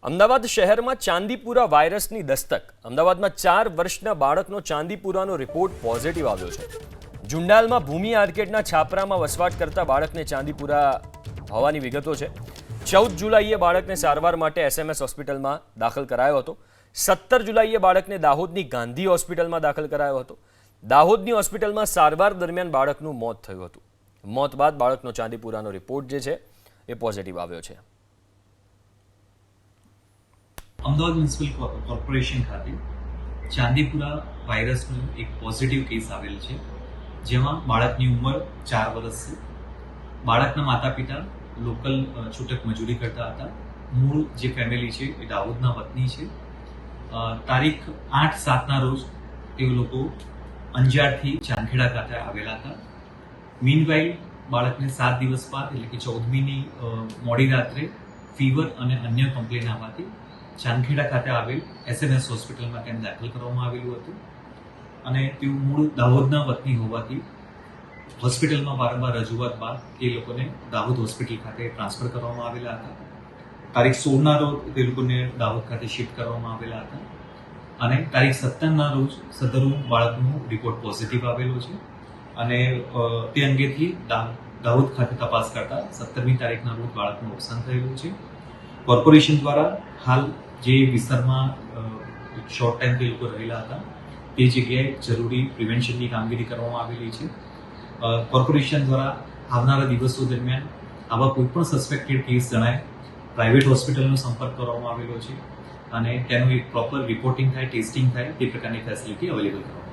અમદાવાદ શહેરમાં ચાંદીપુરા વાયરસની દસ્તક. અમદાવાદમાં 4 વર્ષના બાળકનો ચાંદીપુરાનો રિપોર્ટ પોઝિટિવ આવ્યો છે. જુંડાલમાં ભૂમિ આર્કેડના છાપરામાં વસવાટ કરતા બાળકને ચાંદીપુરા હોવાની વિગતો છે. 14 જુલાઈએ બાળકને સારવાર માટે એસએમએસ હોસ્પિટલમાં દાખલ કરાયો હતો. 17 જુલાઈએ બાળકને દાહોદની ગાંધી હોસ્પિટલમાં દાખલ કરાયો હતો. દાહોદની હોસ્પિટલમાં સારવાર દરમિયાન બાળકનું મોત થયું હતું. મોત બાદ બાળકનો ચાંદીપુરાનો રિપોર્ટ જે છે એ પોઝિટિવ આવ્યો છે. અમદાવાદ મ્યુનિસિપલ કોર્પોરેશન ખાતે ચાંદીપુરા વાયરસનો એક પોઝિટિવ કેસ આવેલ છે, જેમાં બાળકની ઉંમર 4 વર્ષ છે. બાળકના માતા પિતા લોકલ છૂટક મજૂરી કરતા હતા. મૂળ જે ફેમિલી છે એ દાહોદના વતની છે. તારીખ 8/7ના રોજ તેઓ લોકો અંજારથી ચાંદખેડા ખાતે આવેલા હતા. મીનવાઇલ બાળકને 7 દિવસ બાદ એટલે કે 14મીની મોડી રાત્રે ફીવર અને અન્ય કમ્પ્લેન આવવાથી ચાંદખેડા ખાતે આવેલ એસએમએસ હોસ્પિટલમાં તેને દાખલ કરવામાં આવેલું હતું અને તેઓ મૂળ દાહોદના વતની હોવાથી હોસ્પિટલમાં વારંવાર રજૂઆત બાદ એ લોકોને દાહોદ હોસ્પિટલ ખાતે ટ્રાન્સફર કરવામાં આવેલા હતા. તારીખ 16ના રોજ તે લોકોને દાહોદ ખાતે શિફ્ટ કરવામાં આવેલા હતા અને તારીખ 17ના રોજ સદરુ બાળકનો રિપોર્ટ પોઝિટિવ આવેલો છે અને તે અંગેથી દાહોદ ખાતે તપાસ કરતા 17મી તારીખના રોજ બાળકનું અવસાન થયેલું છે. કોર્પોરેશન દ્વારા હાલ જે વિસ્તારમાં શોર્ટ ટાઈમ તે લોકો રહેલા હતા તે જગ્યાએ જરૂરી પ્રિવેન્શનની કામગીરી કરવામાં આવેલી છે. કોર્પોરેશન દ્વારા આવનારા દિવસો દરમિયાન આવા કોઈ પણ સસ્પેક્ટેડ કેસ જણાય પ્રાઇવેટ હોસ્પિટલનો સંપર્ક કરવામાં આવેલો છે અને તેનું એક પ્રોપર રિપોર્ટિંગ થાય, ટેસ્ટિંગ થાય તે પ્રકારની ફેસિલિટી અવેલેબલ કરવામાં